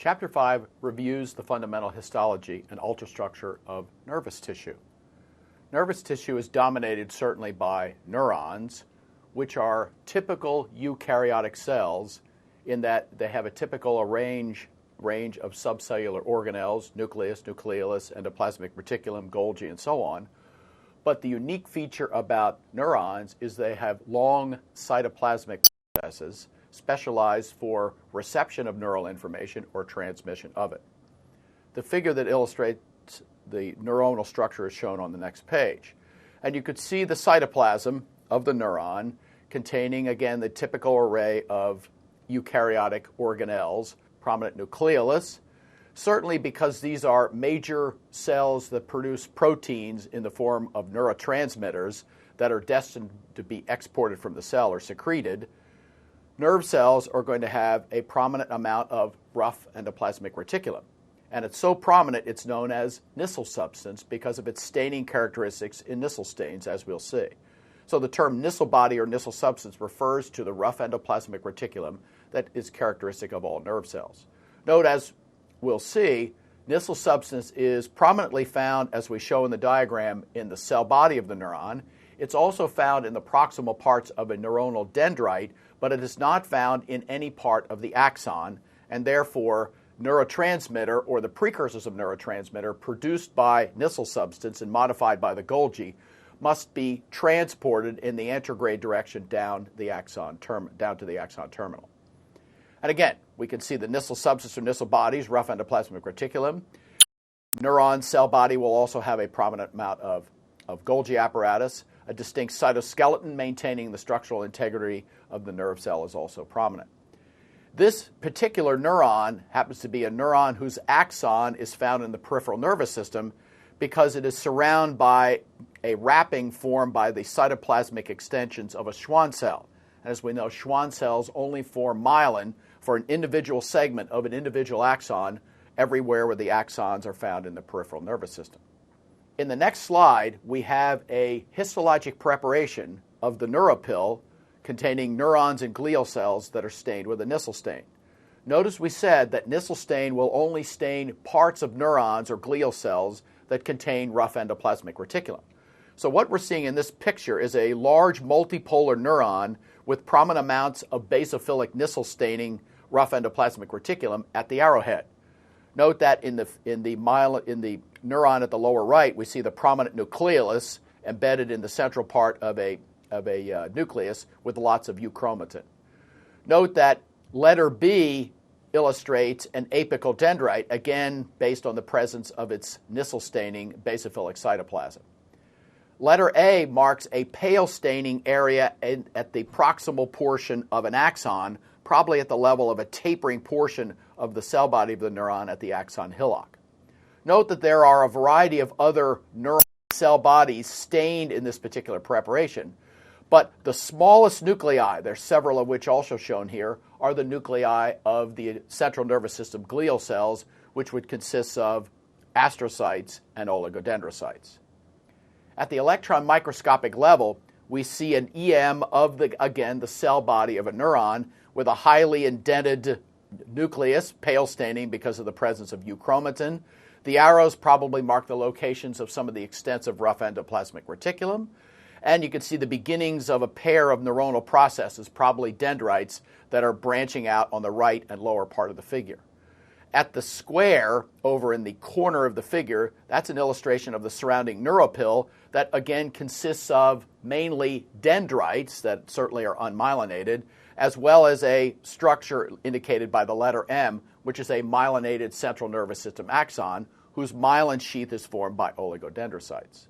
Chapter 5 reviews the fundamental histology and ultrastructure of nervous tissue. Nervous tissue is dominated certainly by neurons, which are typical eukaryotic cells in that they have a typical range of subcellular organelles, nucleus, nucleolus, endoplasmic reticulum, Golgi, and so on. But the unique feature about neurons is they have long cytoplasmic processes specialized for reception of neural information or transmission of it. The figure that illustrates the neuronal structure is shown on the next page. And you could see the cytoplasm of the neuron containing, again, the typical array of eukaryotic organelles, prominent nucleolus, certainly because these are major cells that produce proteins in the form of neurotransmitters that are destined to be exported from the cell or secreted. Nerve cells are going to have a prominent amount of rough endoplasmic reticulum. And it's so prominent it's known as Nissl substance because of its staining characteristics in Nissl stains, as we'll see. So the term Nissl body or Nissl substance refers to the rough endoplasmic reticulum that is characteristic of all nerve cells. Note, as we'll see, Nissl substance is prominently found, as we show in the diagram, in the cell body of the neuron. It's also found in the proximal parts of a neuronal dendrite, but it is not found in any part of the axon, and therefore neurotransmitter, or the precursors of neurotransmitter, produced by Nissl substance and modified by the Golgi, must be transported in the anterograde direction down to the axon terminal. And again, we can see the Nissl substance or Nissl bodies, rough endoplasmic reticulum. Neuron cell body will also have a prominent amount of Golgi apparatus. A distinct cytoskeleton maintaining the structural integrity of the nerve cell is also prominent. This particular neuron happens to be a neuron whose axon is found in the peripheral nervous system because it is surrounded by a wrapping formed by the cytoplasmic extensions of a Schwann cell. And as we know, Schwann cells only form myelin for an individual segment of an individual axon everywhere where the axons are found in the peripheral nervous system. In the next slide, we have a histologic preparation of the neuropill containing neurons and glial cells that are stained with a Nissl stain. Notice we said that Nissl stain will only stain parts of neurons or glial cells that contain rough endoplasmic reticulum. So what we're seeing in this picture is a large multipolar neuron with prominent amounts of basophilic Nissl staining rough endoplasmic reticulum at the arrowhead. Note that in the neuron at the lower right, we see the prominent nucleolus embedded in the central part of a nucleus with lots of euchromatin. Note that letter B illustrates an apical dendrite, again based on the presence of its Nissl staining basophilic cytoplasm. Letter A marks a pale staining area at the proximal portion of an axon, probably at the level of a tapering portion of the cell body of the neuron at the axon hillock. Note that there are a variety of other neuron cell bodies stained in this particular preparation, but the smallest nuclei, there's several of which also shown here, are the nuclei of the central nervous system glial cells, which would consist of astrocytes and oligodendrocytes. At the electron microscopic level, we see an EM of the cell body of a neuron with a highly indented nucleus, pale staining because of the presence of euchromatin. The arrows probably mark the locations of some of the extensive rough endoplasmic reticulum. And you can see the beginnings of a pair of neuronal processes, probably dendrites, that are branching out on the right and lower part of the figure. At the square over in the corner of the figure, that's an illustration of the surrounding neuropill that again consists of mainly dendrites that certainly are unmyelinated, as well as a structure indicated by the letter M, which is a myelinated central nervous system axon whose myelin sheath is formed by oligodendrocytes.